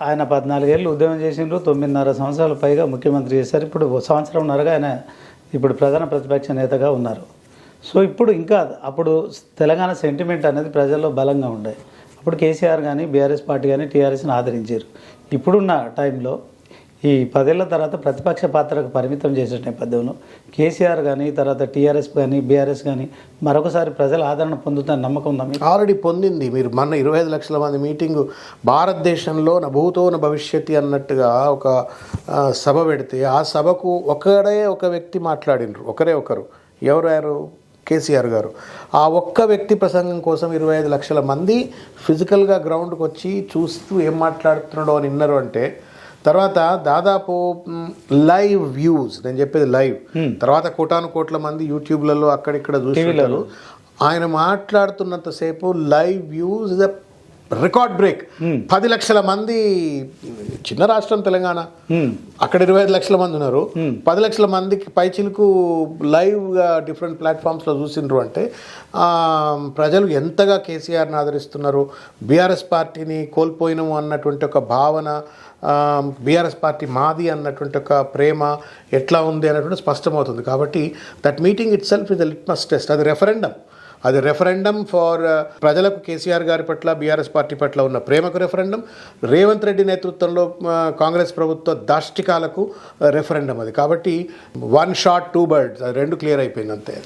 ఆయన 14 ఏళ్ళు ఉద్యమం చేసిండ్రు, 9.5 సంవత్సరాల పైగా ముఖ్యమంత్రి చేశారు. ఇప్పుడు సంవత్సరంన్నరగా ఆయన ఇప్పుడు ప్రధాన ప్రతిపక్ష నేతగా ఉన్నారు. సో ఇప్పుడు ఇంకా అప్పుడు తెలంగాణ సెంటిమెంట్ అనేది ప్రజల్లో బలంగా ఉండే. అప్పుడు కేసీఆర్ కానీ బీఆర్ఎస్ పార్టీ కానీ టీఆర్ఎస్ని ఆదరించారు. ఇప్పుడున్న టైంలో ఈ 10 ఏళ్ల తర్వాత ప్రతిపక్ష పాత్రకు పరిమితం చేసే నేపథ్యంలో కేసీఆర్ కానీ తర్వాత టీఆర్ఎస్ కానీ బీఆర్ఎస్ కానీ మరొకసారి ప్రజల ఆదరణ పొందుతున్న నమ్మకం ఉందా? ఆల్రెడీ పొందింది. మీరు మొన్న 25 లక్షల మంది మీటింగు భారతదేశంలో నభూతో భవిష్యత్తు అన్నట్టుగా ఒక సభ పెడితే ఆ సభకు ఒక వ్యక్తి మాట్లాడినరు, ఒకరు ఎవరు? కేసీఆర్ గారు. ఆ ఒక్క వ్యక్తి ప్రసంగం కోసం 25 లక్షల మంది ఫిజికల్గా గ్రౌండ్కి వచ్చి చూస్తూ ఏం మాట్లాడుతున్నాడో అని విన్నారు. అంటే తర్వాత దాదాపు లైవ్ వ్యూస్, నేను చెప్పేది లైవ్, తర్వాత కోట్ల మంది యూట్యూబ్లలో అక్కడిక్కడ చూస్తున్నారు. ఆయన మాట్లాడుతున్నంతసేపు live views is a record break. 10 లక్షల మంది, చిన్న రాష్ట్రం తెలంగాణ, అక్కడ 25 లక్షల మంది ఉన్నారు. 10 లక్షల మందికి పైచిలకు లైవ్గా డిఫరెంట్ ప్లాట్ఫామ్స్లో చూసిండ్రు. అంటే ప్రజలు ఎంతగా కేసీఆర్ని ఆదరిస్తున్నారు, బీఆర్ఎస్ పార్టీని కోల్పోయినాము అన్నటువంటి ఒక భావన, బీఆర్ఎస్ పార్టీ మాది అన్నటువంటి ఒక ప్రేమ ఎట్లా ఉంది అన్నటువంటి స్పష్టమవుతుంది. కాబట్టి that meeting it self is the litmus test. అది రెఫరెండం ఫర్ ప్రజలకు కేసీఆర్ గారి పట్ల బీఆర్ఎస్ పార్టీ పట్ల ఉన్న ప్రేమకు రెఫరెండం, రేవంత్ రెడ్డి నేతృత్వంలో కాంగ్రెస్ ప్రభుత్వ దాష్టికాలకు రెఫరెండం అది. కాబట్టి 1 షాట్ 2 బర్డ్స్, అది 2 క్లియర్ అయిపోయింది అంతే.